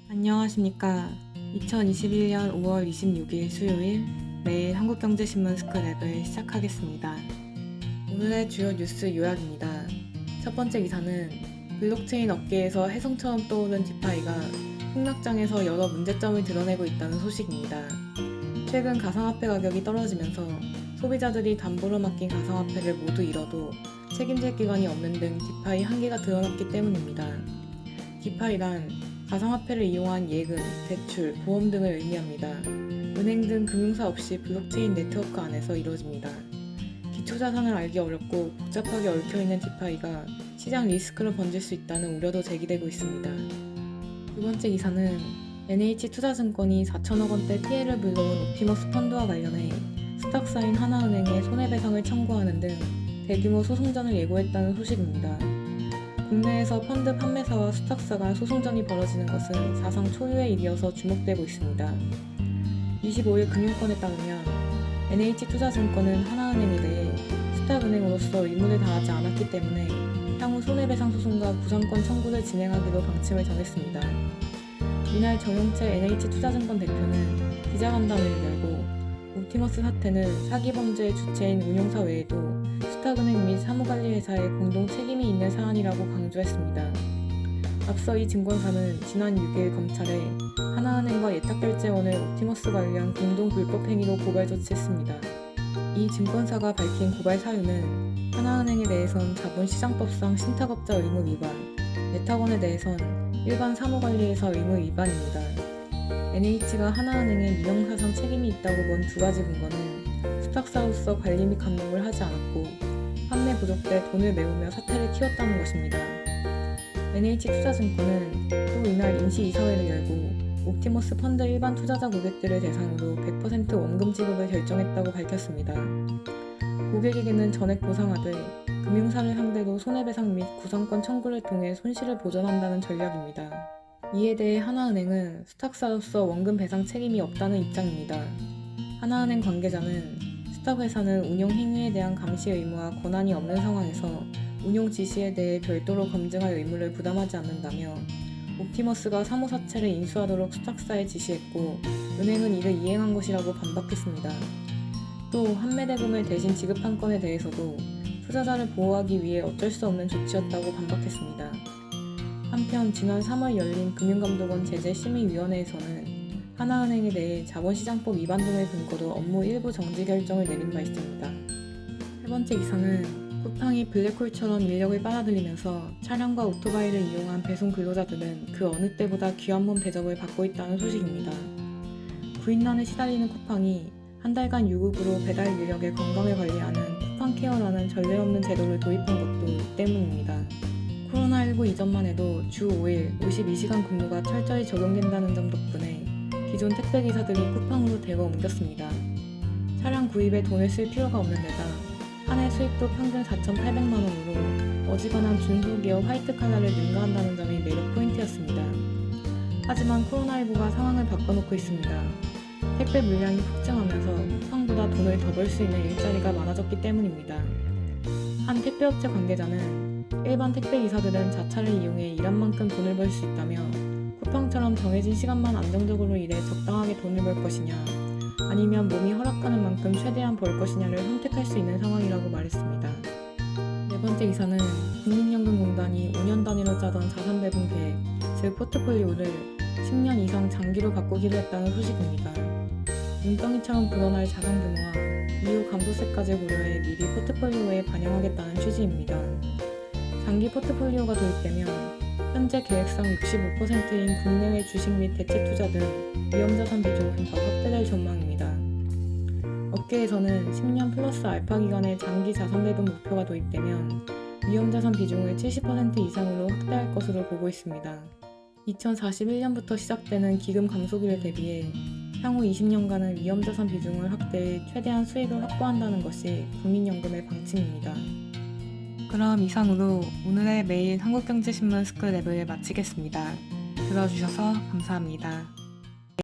안녕하십니까. 2021년 5월 26일 수요일 매일 한국경제신문 스크랩을 시작하겠습니다. 오늘의 주요 뉴스 요약입니다. 첫 번째 기사는 블록체인 업계에서 혜성처럼 떠오른 디파이가 폭락장에서 여러 문제점을 드러내고 있다는 소식입니다. 최근 가상화폐 가격이 떨어지면서 소비자들이 담보로 맡긴 가상화폐를 모두 잃어도 책임질 기관이 없는 등 디파이 한계가 드러났기 때문입니다. 디파이란 가상화폐를 이용한 예금, 대출, 보험 등을 의미합니다. 은행 등 금융사 없이 블록체인 네트워크 안에서 이루어집니다. 기초자산을 알기 어렵고 복잡하게 얽혀있는 디파이가 시장 리스크로 번질 수 있다는 우려도 제기되고 있습니다. 두 번째 기사는 NH투자증권이 4천억 원대 피해를 불러온 옵티머스 펀드와 관련해 스탁사인 하나은행에 손해배상을 청구하는 등 대규모 소송전을 예고했다는 소식입니다. 국내에서 펀드 판매사와 스탁사 간 소송전이 벌어지는 것은 사상 초유의 일이어서 주목되고 있습니다. 25일 금융권에 따르면 NH투자증권은 하나은행에 대해 스탁은행으로서 의무를 다하지 않았기 때문에 향후 손해배상 소송과 구상권 청구를 진행하기로 방침을 정했습니다. 이날 정용채 NH투자증권 대표는 기자간담회를 열고 옵티머스 사태는 사기범죄의 주체인 운용사 외에도 스탁은행 및 사무관리회사의 공동 책임이 있는 사안이라고 강조했습니다. 앞서 이 증권사는 지난 6일 검찰에 하나은행과 예탁결제원을 옵티머스 관련 공동 불법 행위로 고발 조치했습니다. 이 증권사가 밝힌 고발 사유는 하나은행에 대해선 자본시장법상 신탁업자 의무 위반, 예탁원에 대해선 일반 사무관리회사 의무 위반입니다. NH가 하나은행에 민영사상 책임이 있다고 본 두 가지 근거는 스탁사로서 관리 및 감독을 하지 않았고 판매 부족 때 돈을 메우며 사태를 키웠다는 것입니다. NH투자증권은 또 이날 임시이사회를 열고 옵티머스 펀드 일반 투자자 고객들을 대상으로 100% 원금 지급을 결정했다고 밝혔습니다. 고객에게는 전액 보상하되 금융사를 상대로 손해배상 및 구상권 청구를 통해 손실을 보전한다는 전략입니다. 이에 대해 하나은행은 스탁사로서 원금 배상 책임이 없다는 입장입니다. 하나은행 관계자는 스탁회사는 운용 행위에 대한 감시 의무와 권한이 없는 상황에서 운용 지시에 대해 별도로 검증할 의무를 부담하지 않는다며 옵티머스가 사무사채를 인수하도록 스탁사에 지시했고 은행은 이를 이행한 것이라고 반박했습니다. 또 환매대금을 대신 지급한 건에 대해서도 투자자를 보호하기 위해 어쩔 수 없는 조치였다고 반박했습니다. 한편 지난 3월 열린 금융감독원 제재심의위원회에서는 하나은행에 대해 자본시장법 위반 등을 근거로 업무 일부 정지 결정을 내린 바 있습니다. 세 번째 기사는 쿠팡이 블랙홀처럼 인력을 빨아들이면서 차량과 오토바이를 이용한 배송 근로자들은 그 어느 때보다 귀한 몸 대접을 받고 있다는 소식입니다. 구인난에 시달리는 쿠팡이 한 달간 유급으로 배달 인력의 건강을 관리하는 쿠팡케어라는 전례 없는 제도를 도입한 것도 이 때문입니다. 코로나19 이전만 해도 주 5일 52시간 근무가 철저히 적용된다는 점 덕분에 기존 택배기사들이 쿠팡으로 대거 옮겼습니다. 차량 구입에 돈을 쓸 필요가 없는 데다 한 해 수입도 평균 4,800만 원으로 어지간한 중소기업 화이트칼라를 능가한다는 점이 매력 포인트였습니다. 하지만 코로나19가 상황을 바꿔놓고 있습니다. 택배 물량이 폭증하면서 쿠팡보다 돈을 더 벌 수 있는 일자리가 많아졌기 때문입니다. 한 택배업체 관계자는 일반 택배기사들은 자차를 이용해 일한 만큼 돈을 벌 수 있다며 쿠팡처럼 정해진 시간만 안정적으로 일해 적당하게 돈을 벌 것이냐 아니면 몸이 허락하는 만큼 최대한 벌 것이냐를 선택할 수 있는 상황이라고 말했습니다. 네 번째 기사는 국민연금공단이 5년 단위로 짜던 자산 배분 계획, 즉 포트폴리오를 10년 이상 장기로 바꾸기로 했다는 소식입니다. 눈덩이처럼 불어날 자산 규모와 이후 감소세까지 고려해 미리 포트폴리오에 반영하겠다는 취지입니다. 장기 포트폴리오가 도입되면 현재 계획상 65%인 국내외 주식 및 대체 투자 등 위험자산 비중은 더 확대될 전망입니다. 업계에서는 10년 플러스 알파 기간의 장기 자산 배분 목표가 도입되면 위험자산 비중을 70% 이상으로 확대할 것으로 보고 있습니다. 2041년부터 시작되는 기금 감소기를 대비해 향후 20년간은 위험자산 비중을 확대해 최대한 수익을 확보한다는 것이 국민연금의 방침입니다. 그럼 이상으로 오늘의 매일 한국경제신문 스크랩을 마치겠습니다. 들어주셔서 감사합니다.